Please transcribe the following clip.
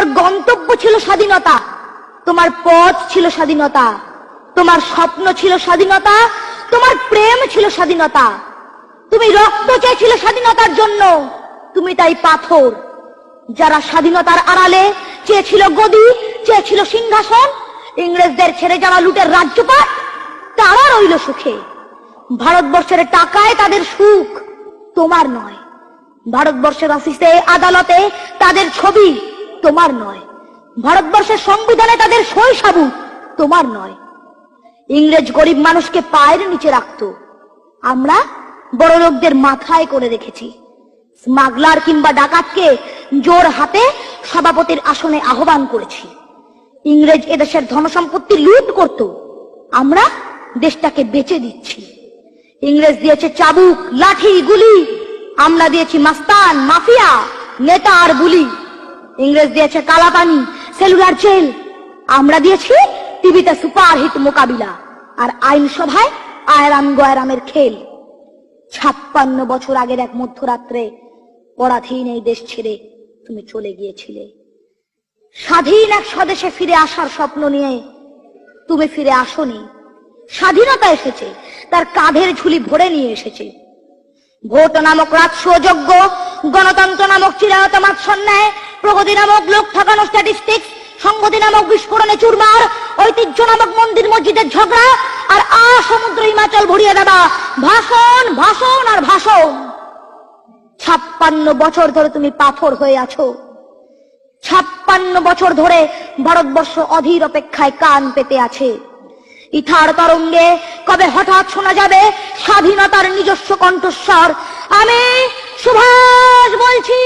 তোমার গন্তব্য ছিল স্বাধীনতা, তোমার পথ ছিল স্বাধীনতা, তোমার স্বপ্ন ছিল স্বাধীনতা, তোমার প্রেম ছিল স্বাধীনতা, তুমি রক্ত চেয়েছিলে স্বাধীনতার জন্য, তুমি তাই পাথর। যারা স্বাধীনতার আড়ালে চেয়েছিল গদি, চেয়েছিল সিংহাসন, ইংরেজদের ছেড়ে যারা লুটের রাজ্যপাট, তারা রইল সুখে। ভারতবর্ষের টাকায় তাদের সুখ, তোমার নয়। ভারতবর্ষের অফিসে আদালতে তাদের ছবি, তোমার নয়। ভারতবর্ষের সংবিধানে তাদের সই সাবুত, তোমার নয়। ইংরেজ গরিব মানুষকে পায়ের নিচে রাখত, আমরা বড় লোকদের মাথায় করে রেখেছি। স্মাগলার কিংবা ডাকাতকে জোর হাতে সভাপতির আসনে আহ্বান করেছি। ইংরেজ এদেশের ধনসম্পত্তি লুট করত, আমরা দেশটাকে বেচে দিচ্ছি। ইংরেজ দিয়েছে চাবুক, লাঠি, গুলি, আমরা দিয়েছি মাস্তান, মাফিয়া, নেতা আর বুলি। ইংরেজ দিয়েছে কালাপানি, সেলুলার জেল, আমরা দিয়েছি টিভিতে সুপারহিট মোকাবিলা আর আইনসভায় আয়রাম গয়রামের খেল। 56 বছর আগের এক মধ্যরাত্রে পরাধীন এই দেশ ছেড়ে তুমি চলে গিয়েছিলে। স্বাধীন এক স্বদেশে ফিরে আসার স্বপ্ন নিয়ে তুমি ফিরে আসোনি। স্বাধীনতা এসেছে, তার কাঁধের ঝুলি ভরে নিয়ে এসেছে। ভোট নামক রাজস্বযোগ্য, গণতন্ত্র নামক চিরায়ত মাৎসন্যায়, প্রগতি নামক লোক ঠকানো স্ট্যাটিস্টিক্স, সংগতি নামক বিস্ফোরণে চুরমার, ঐতিহ্য নামক মন্দির মসজিদের ঝগড়া, আর সমুদ্র হিমাচল ভরিয়ে দেওয়া ভাষণ, ভাষণ আর ভাষণ। 56 বছর ধরে তুমি পাথর হয়ে আছো। 56 বছর ধরে ভারতবর্ষ অধীর অপেক্ষায় কান পেতে আছে। ইথার তরঙ্গে কবে হঠাৎ শোনা যাবে স্বাধীনতার নিজস্ব কণ্ঠস্বর। আমি সুভাষ বলছি।